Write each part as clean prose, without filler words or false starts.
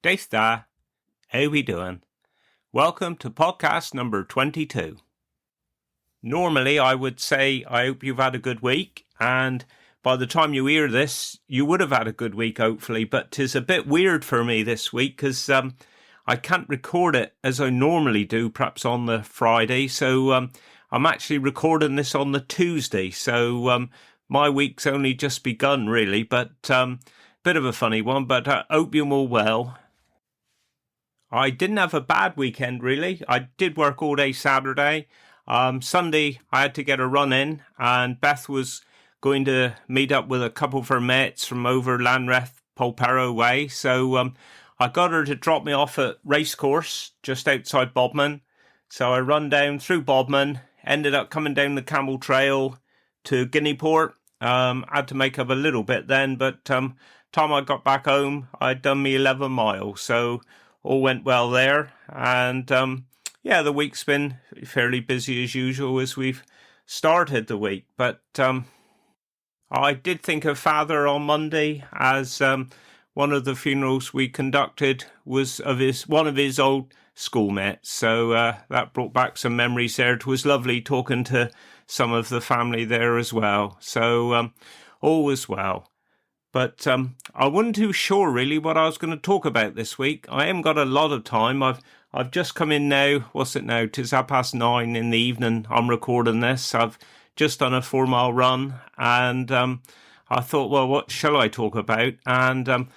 Deitha, how we doing? Welcome to podcast number 22. Normally I would say I hope you've had a good week, and by the time you hear this, you would have had a good week hopefully, but 'tis a bit weird for me this week because I can't record it as I normally do, perhaps on the Friday, so I'm actually recording this on the Tuesday, so my week's only just begun really, but bit of a funny one, but I hope you're all well. I didn't have a bad weekend, really. I did work all day Saturday. Sunday, I had to get a run in, and Beth was going to meet up with a couple of her mates from over Lanreth, Polperro way. So I got her to drop me off at Racecourse, just outside Bodmin. So I run down through Bodmin, ended up coming down the Camel Trail to Guineaport. Had to make up a little bit then, but time I got back home, I'd done me 11 miles. So all went well there, and the week's been fairly busy as usual as we've started the week. But I did think of Father on Monday, as one of the funerals we conducted was of one of his old schoolmates. So that brought back some memories there. It was lovely talking to some of the family there as well. So all was well. But I wasn't too sure really what I was going to talk about this week. I haven't got a lot of time. I've just come in now. What's it now? 'Tis 9:30 in the evening. I'm recording this. I've just done a 4-mile run, and I thought, well, what shall I talk about? And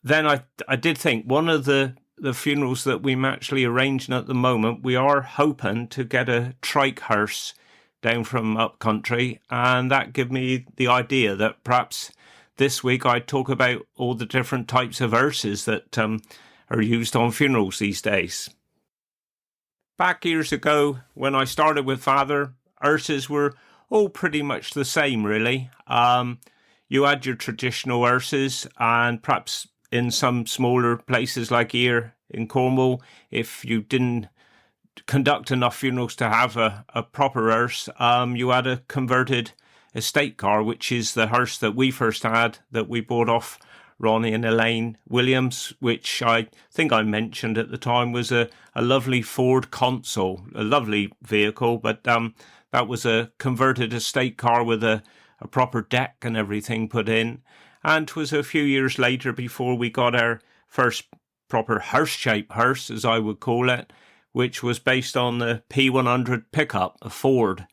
then I did think one of the funerals that we're actually arranging at the moment, we are hoping to get a trike hearse down from up country, and that gave me the idea that perhaps this week I talk about all the different types of hearses that are used on funerals these days. Back years ago, when I started with Father, hearses were all pretty much the same, really. You had your traditional hearses, and perhaps in some smaller places like here in Cornwall, if you didn't conduct enough funerals to have a proper hearse, you had a converted estate car, which is the hearse that we first had, that we bought off Rodney and Elaine Williams, which I think I mentioned at the time was a lovely Ford Consul, a lovely vehicle, but that was a converted estate car with a proper deck and everything put in. And it was a few years later before we got our first proper hearse-shaped hearse, as I would call it, which was based on the P100 pickup, a Ford.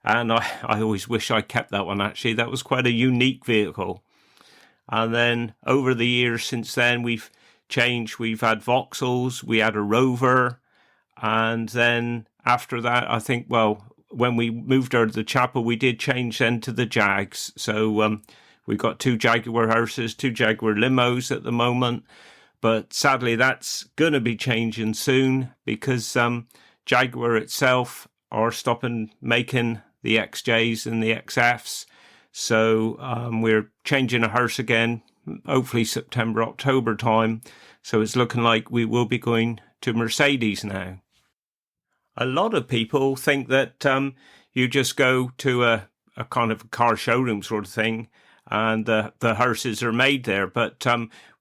And I always wish I kept that one, actually. That was quite a unique vehicle. And then over the years since then, we've changed. We've had Vauxhalls, we had a Rover. And then after that, I think, well, when we moved out of the chapel, we did change then to the Jags. So we've got 2 Jaguar hearses, 2 Jaguar limos at the moment. But sadly, that's going to be changing soon because Jaguar itself are stopping making the XJs and the XFs. So we're changing a hearse again, hopefully September, October time. So it's looking like we will be going to Mercedes now. A lot of people think that you just go to a kind of car showroom sort of thing and the hearses are made there. But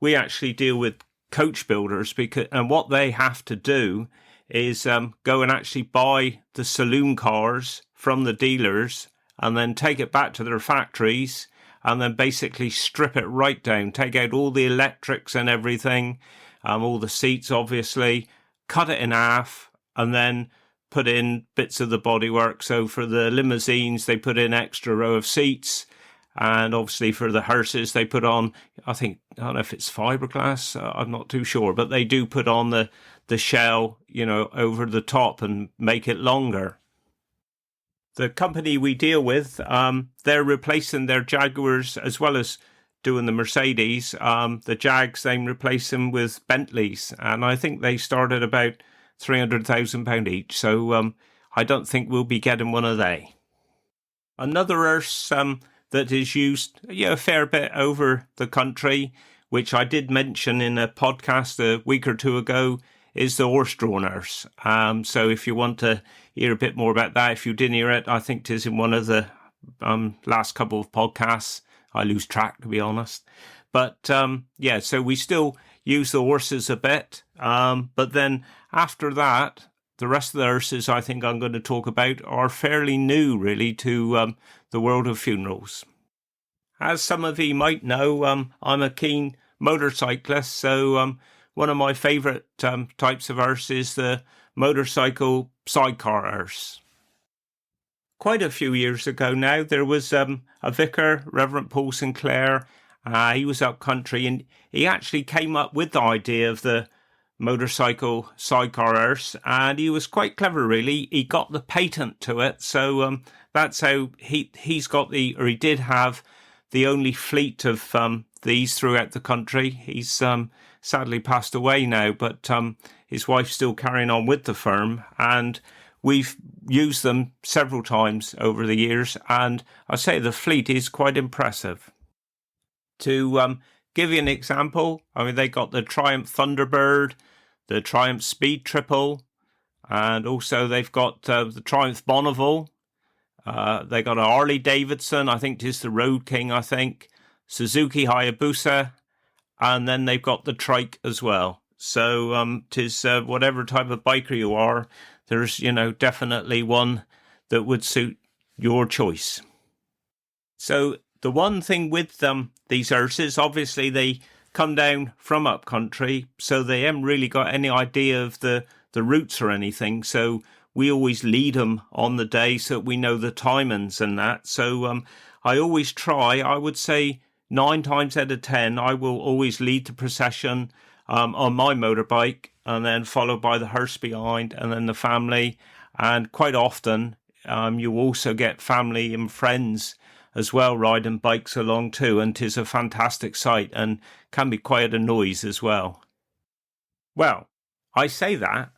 we actually deal with coach builders, and what they have to do is go and actually buy the saloon cars from the dealers and then take it back to their factories and then basically strip it right down, take out all the electrics and everything, all the seats obviously, cut it in half and then put in bits of the bodywork. So for the limousines, they put in extra row of seats. And obviously for the hearses, they put on, I don't know if it's fiberglass, I'm not too sure, but they do put on the shell, over the top and make it longer. The company we deal with, they're replacing their Jaguars as well as doing the Mercedes. The Jags, they replace them with Bentleys, and I think they start at about £300,000 each. So I don't think we'll be getting one of they. Another hearse that is used a fair bit over the country, which I did mention in a podcast a week or two ago, is the horse-drawn hearse. So if you want to hear a bit more about that, if you didn't hear it, I think it is in one of the last couple of podcasts. I lose track, to be honest. But so we still use the horses a bit. But then after that, the rest of the hearses I think I'm going to talk about are fairly new, really, to the world of funerals. As some of you might know, I'm a keen motorcyclist, so one of my favourite types of hearse is the motorcycle sidecar hearse. Quite a few years ago now, there was a vicar, Reverend Paul Sinclair. He was up country, and he actually came up with the idea of the motorcycle sidecar hearse, and he was quite clever, really. He got the patent to it, so that's how he did have the only fleet of these throughout the country. He's sadly passed away now, but his wife's still carrying on with the firm, and we've used them several times over the years, and I say the fleet is quite impressive. To give you an example, I mean, they got the Triumph Thunderbird, the Triumph Speed Triple, and also they've got the Triumph Bonneville. They got a Harley Davidson, I think it is the Road King, Suzuki Hayabusa, and then they've got the trike as well. So tis whatever type of biker you are, there's definitely one that would suit your choice. So the one thing with these hearses, obviously they come down from up country, so they haven't really got any idea of the routes or anything. So we always lead them on the day so we know the timings and that. So I always try, I would say 9 times out of 10, I will always lead the procession on my motorbike, and then followed by the hearse behind, and then the family. And quite often you also get family and friends as well riding bikes along too, and 'tis a fantastic sight and can be quite a noise as well. Well, I say that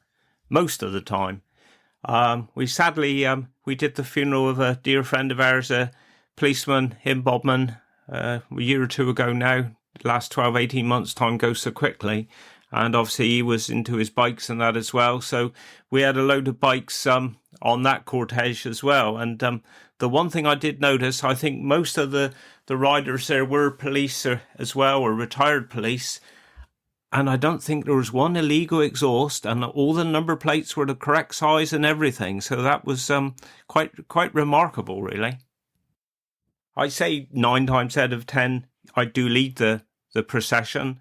most of the time. We did the funeral of a dear friend of ours, a policeman in Bodmin, a year or two ago now. The last 12, 18 months, time goes so quickly. And obviously he was into his bikes and that as well. So we had a load of bikes on that cortege as well. And the one thing I did notice, I think most of the riders there were police as well, or retired police. And I don't think there was one illegal exhaust, and all the number plates were the correct size and everything. So that was quite remarkable, really. I say 9 times out of 10, I do lead the procession.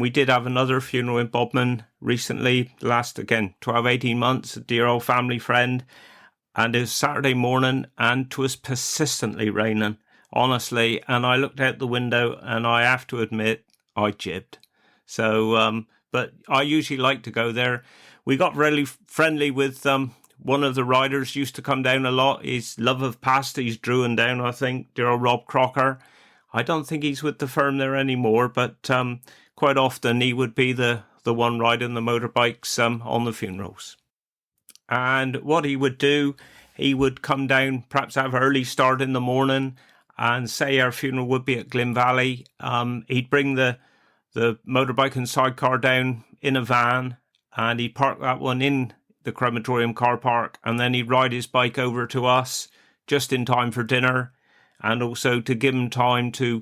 We did have another funeral in Bodmin recently, last, again, 12, 18 months, a dear old family friend. And it was Saturday morning, and it was persistently raining, honestly. And I looked out the window, and I have to admit, I jibbed. So, but I usually like to go there. We got really friendly with one of the riders, used to come down a lot. His love of pasta, he's drawing down, I think, dear old Rob Crocker. I don't think he's with the firm there anymore, but quite often he would be the one riding the motorbikes on the funerals. And what he would do, he would come down, perhaps have an early start in the morning, and say our funeral would be at Glyn Valley. He'd bring the motorbike and sidecar down in a van, and he'd park that one in the crematorium car park, and then he'd ride his bike over to us just in time for dinner, and also to give him time to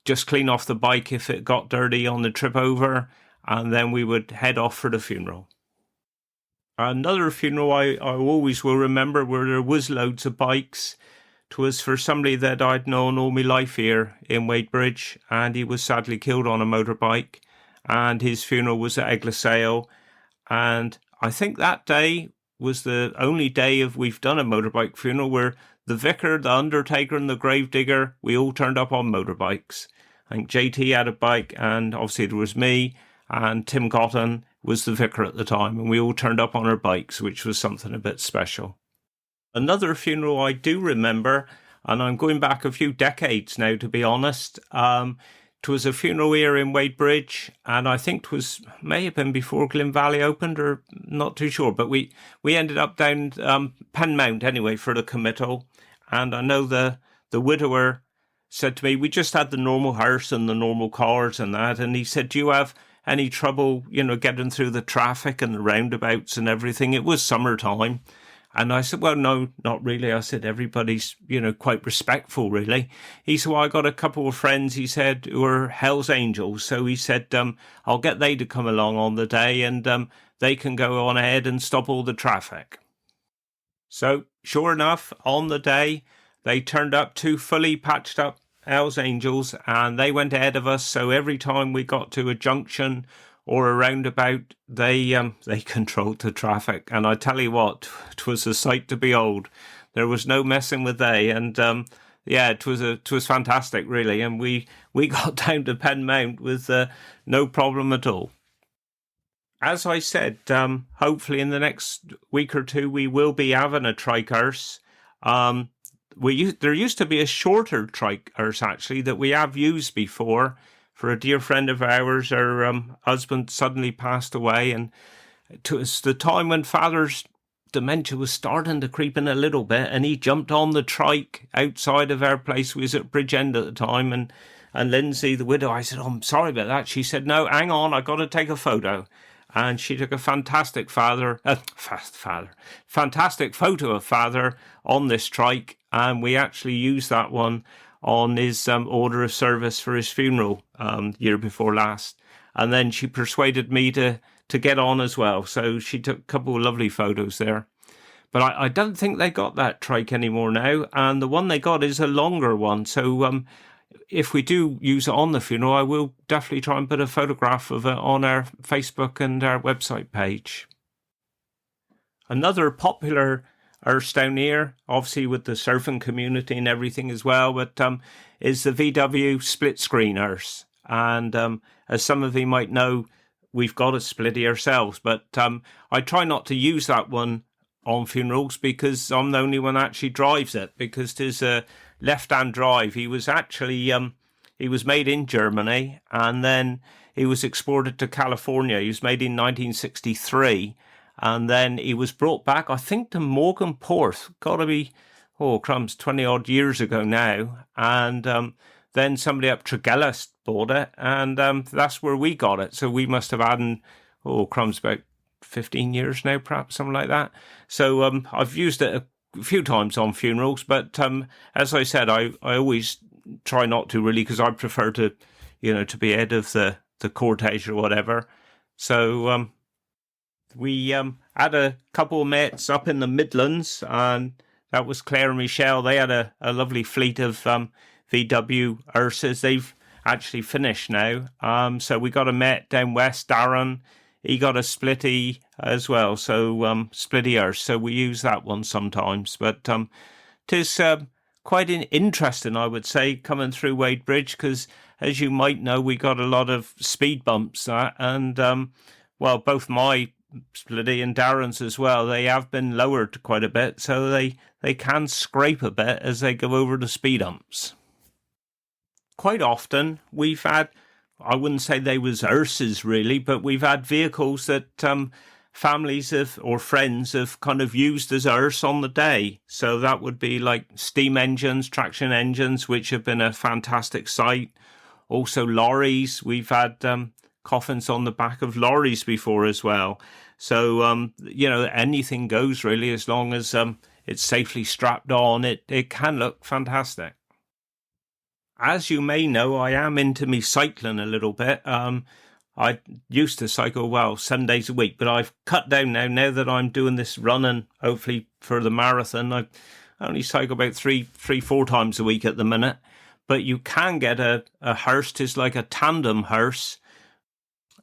just clean off the bike if it got dirty on the trip over, and then we would head off for the funeral. Another funeral I always will remember, where there was loads of bikes. 'Twas for somebody that I'd known all my life here in Wadebridge, and he was sadly killed on a motorbike, and his funeral was at Eglosale. And I think that day was the only day we've done a motorbike funeral where the vicar, the undertaker, and the gravedigger, we all turned up on motorbikes. I think JT had a bike, and obviously there was me, and Tim Cotton was the vicar at the time, and we all turned up on our bikes, which was something a bit special. Another funeral I do remember, and I'm going back a few decades now, to be honest. It was a funeral here in Wadebridge, and I think may have been before Glyn Valley opened, or not too sure. But we ended up down Penmount anyway for the committal, and I know the widower said to me, we just had the normal hearse and the normal cars and that, and he said, do you have any trouble, getting through the traffic and the roundabouts and everything? It was summertime. And I said, well, no, not really. I said, everybody's, quite respectful, really. He said, well, I got a couple of friends, he said, who are Hell's Angels. So he said, I'll get they to come along on the day, and they can go on ahead and stop all the traffic. So sure enough, on the day, they turned up 2 fully patched up Hell's Angels, and they went ahead of us. So every time we got to a junction or a roundabout, they controlled the traffic. And I tell you what, 'twas a sight to behold. There was no messing with they, and it was fantastic, really. And we got down to Penn Mount with no problem at all. As I said, hopefully in the next week or two we will be having a trike hearse. There used to be a shorter trike hearse actually that we have used before. For a dear friend of ours, her husband suddenly passed away, and it was the time when Father's dementia was starting to creep in a little bit, and he jumped on the trike outside of our place. We was at Bridgend at the time, and Lindsay, the widow, I said, I'm sorry about that. She said, no, hang on, I got to take a photo. And she took a fantastic fantastic photo of Father on this trike, and we actually used that one on his order of service for his funeral year before last. And then she persuaded me to get on as well. So she took a couple of lovely photos there. But I don't think they got that trike anymore now. And the one they got is a longer one. So if we do use it on the funeral, I will definitely try and put a photograph of it on our Facebook and our website page. Another popular hearse down here, obviously with the surfing community and everything as well, but is the VW split screen hearse. And as some of you might know, we've got a splitty ourselves, but I try not to use that one on funerals because I'm the only one that actually drives it, because there's a left-hand drive. He was actually he was made in Germany, and then he was exported to California. He was made in 1963. And then he was brought back, I think, to Morganport. Got to be, 20-odd years ago now. And then somebody up Tregellis bought it, and that's where we got it. So we must have had, about 15 years now, perhaps, something like that. So I've used it a few times on funerals, but as I said, I always try not to really, because I prefer to, to be ahead of the cortege or whatever. So we had a couple of mates up in the Midlands, and that was Claire and Michelle. They had a lovely fleet of VW hearses. They've actually finished now. So we got a mate down west, Darren. He got a splitty as well, so splitty hearse. So we use that one sometimes. But tis quite interesting, I would say, coming through Wade Bridge, because as you might know, we got a lot of speed bumps, and both my splitty and Darren's as well, they have been lowered quite a bit, so they can scrape a bit as they go over the speed humps. Quite often we've had, I wouldn't say they was hearses really, but we've had vehicles that families or friends have kind of used as a hearse on the day. So that would be like steam engines, traction engines, which have been a fantastic sight. Also lorries, we've had coffins on the back of lorries before as well. So, anything goes really, as long as it's safely strapped on. It can look fantastic. As you may know, I am into me cycling a little bit. I used to cycle, 7 days a week, but I've cut down now that I'm doing this running, hopefully for the marathon. I only cycle about 4 times a week at the minute. But you can get a hearse. It's like a tandem hearse.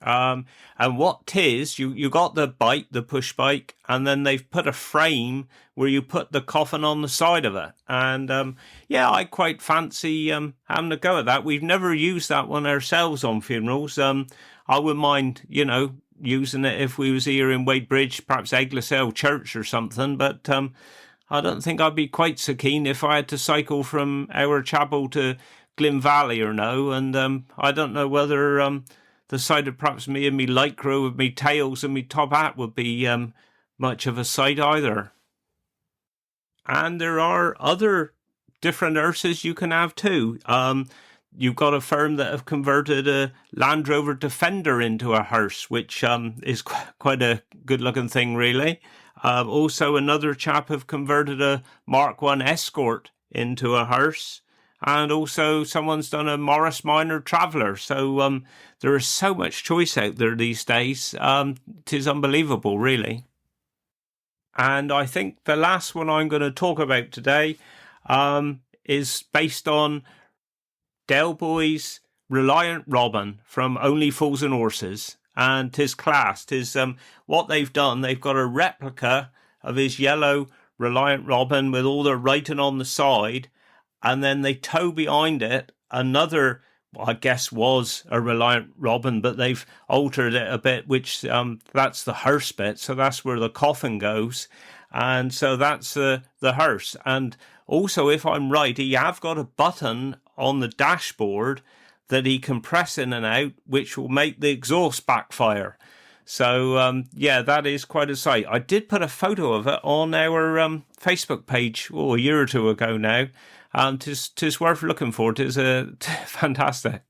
And what 'tis, you got the bike, the push bike, and then they've put a frame where you put the coffin on the side of it. And I quite fancy having a go at that. We've never used that one ourselves on funerals. I wouldn't mind, using it if we was here in Wadebridge, perhaps Egglesale Church or something. But I don't think I'd be quite so keen if I had to cycle from our chapel to Glyn Valley or no. And I don't know whether the sight of perhaps me and me lycra with me tails and me top hat would be much of a sight either. And there are other different hearses you can have too. you've got a firm that have converted a Land Rover Defender into a hearse, which is quite a good-looking thing, really. Also, another chap have converted a Mark I Escort into a hearse. And also, someone's done a Morris Minor Traveller. So there is so much choice out there these days. It is unbelievable, really. And I think the last one I'm going to talk about today is based on Del Boy's Reliant Robin from Only Fools and Horses. And 'tis class. 'Tis what they've done. They've got a replica of his yellow Reliant Robin with all the writing on the side. And then they tow behind it another, I guess, was a Reliant Robin, but they've altered it a bit, which that's the hearse bit. So that's where the coffin goes. And so that's the hearse. And also, if I'm right, he have got a button on the dashboard that he can press in and out, which will make the exhaust backfire. So, yeah, that is quite a sight. I did put a photo of it on our Facebook page a year or two ago now. Tis worth looking for. Tis fantastic.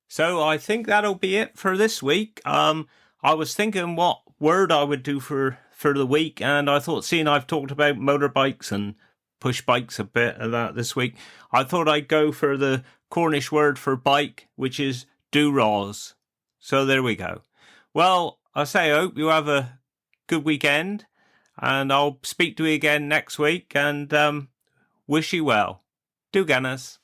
So I think that'll be it for this week. I was thinking what word I would do for the week, and I thought, seeing I've talked about motorbikes and push bikes a bit of that this week, I thought I'd go for the Cornish word for bike, which is doo-rahs. So there we go. Well, I hope you have a good weekend, and I'll speak to you again next week, and wish you well. Do Guinness.